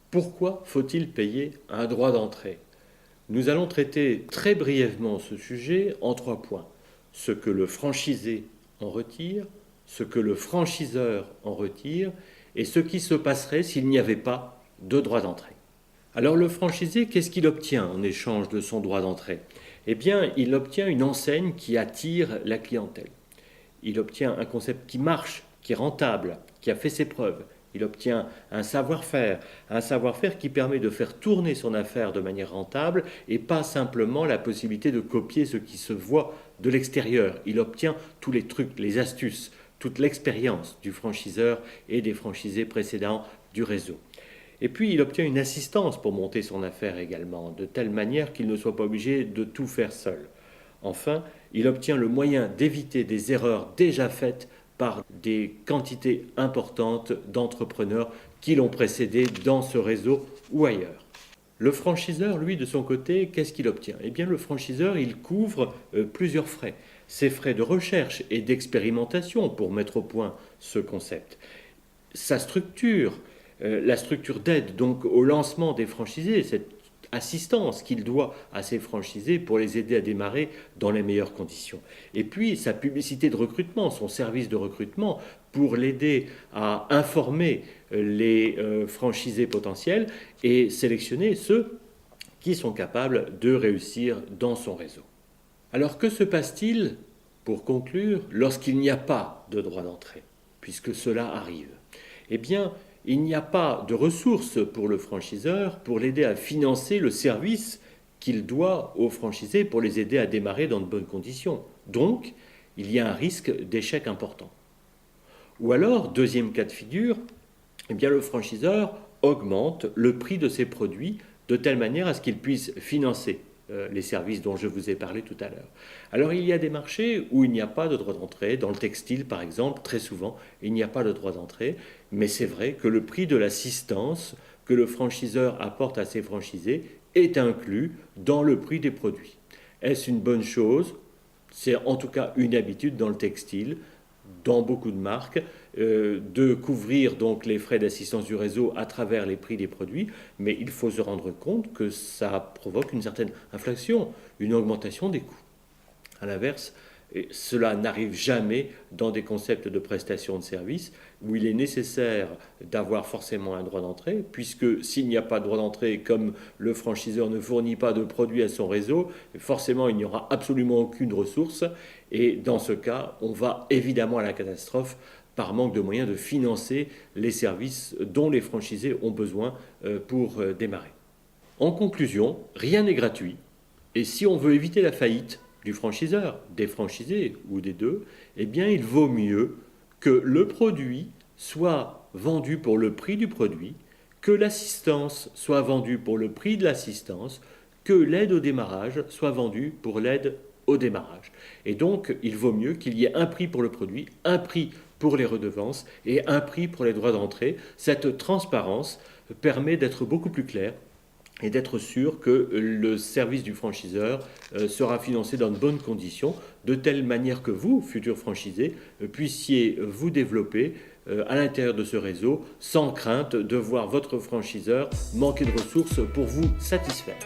Pourquoi faut-il payer un droit d'entrée? Nous allons traiter très brièvement ce sujet en 3 points. Ce que le franchisé en retire, ce que le franchiseur en retire et ce qui se passerait s'il n'y avait pas de droit d'entrée. Alors le franchisé, qu'est-ce qu'il obtient en échange de son droit d'entrée? Eh bien, il obtient une enseigne qui attire la clientèle. Il obtient un concept qui marche, qui est rentable, qui a fait ses preuves. Il obtient un savoir-faire qui permet de faire tourner son affaire de manière rentable et pas simplement la possibilité de copier ce qui se voit de l'extérieur. Il obtient tous les trucs, les astuces, toute l'expérience du franchiseur et des franchisés précédents du réseau. Et puis il obtient une assistance pour monter son affaire également, de telle manière qu'il ne soit pas obligé de tout faire seul. Enfin, il obtient le moyen d'éviter des erreurs déjà faites par des quantités importantes d'entrepreneurs qui l'ont précédé dans ce réseau ou ailleurs. Le franchiseur, lui, de son côté, qu'est-ce qu'il obtient? Eh bien, le franchiseur, il couvre plusieurs frais. Ses frais de recherche et d'expérimentation pour mettre au point ce concept. Sa structure, la structure d'aide donc au lancement des franchisés, cette assistance qu'il doit à ses franchisés pour les aider à démarrer dans les meilleures conditions. Et puis sa publicité de recrutement, son service de recrutement pour l'aider à informer les franchisés potentiels et sélectionner ceux qui sont capables de réussir dans son réseau. Alors que se passe-t-il, pour conclure, lorsqu'il n'y a pas de droit d'entrée, puisque cela arrive? Eh bien, il n'y a pas de ressources pour le franchiseur pour l'aider à financer le service qu'il doit aux franchisés pour les aider à démarrer dans de bonnes conditions. Donc, il y a un risque d'échec important. Ou alors, deuxième cas de figure, eh bien, le franchiseur augmente le prix de ses produits de telle manière à ce qu'il puisse financer les services dont je vous ai parlé tout à l'heure. Alors il y a des marchés où il n'y a pas de droit d'entrée, dans le textile par exemple, très souvent il n'y a pas de droit d'entrée, mais c'est vrai que le prix de l'assistance que le franchiseur apporte à ses franchisés est inclus dans le prix des produits. Est-ce une bonne chose? C'est en tout cas une habitude dans le textile, dans beaucoup de marques, de couvrir donc les frais d'assistance du réseau à travers les prix des produits, mais il faut se rendre compte que ça provoque une certaine inflation, une augmentation des coûts. À l'inverse, cela n'arrive jamais dans des concepts de prestation de services où il est nécessaire d'avoir forcément un droit d'entrée, puisque s'il n'y a pas de droit d'entrée, comme le franchiseur ne fournit pas de produits à son réseau, forcément il n'y aura absolument aucune ressource, et dans ce cas, on va évidemment à la catastrophe par manque de moyens de financer les services dont les franchisés ont besoin pour démarrer. En conclusion, rien n'est gratuit, et si on veut éviter la faillite du franchiseur, des franchisés ou des deux, eh bien il vaut mieux que le produit soit vendu pour le prix du produit, que l'assistance soit vendue pour le prix de l'assistance, que l'aide au démarrage soit vendue pour l'aide au démarrage. Et donc, il vaut mieux qu'il y ait un prix pour le produit, un prix pour les redevances et un prix pour les droits d'entrée. Cette transparence permet d'être beaucoup plus clair et d'être sûr que le service du franchiseur sera financé dans de bonnes conditions, de telle manière que vous, futurs franchisés, puissiez vous développer à l'intérieur de ce réseau sans crainte de voir votre franchiseur manquer de ressources pour vous satisfaire.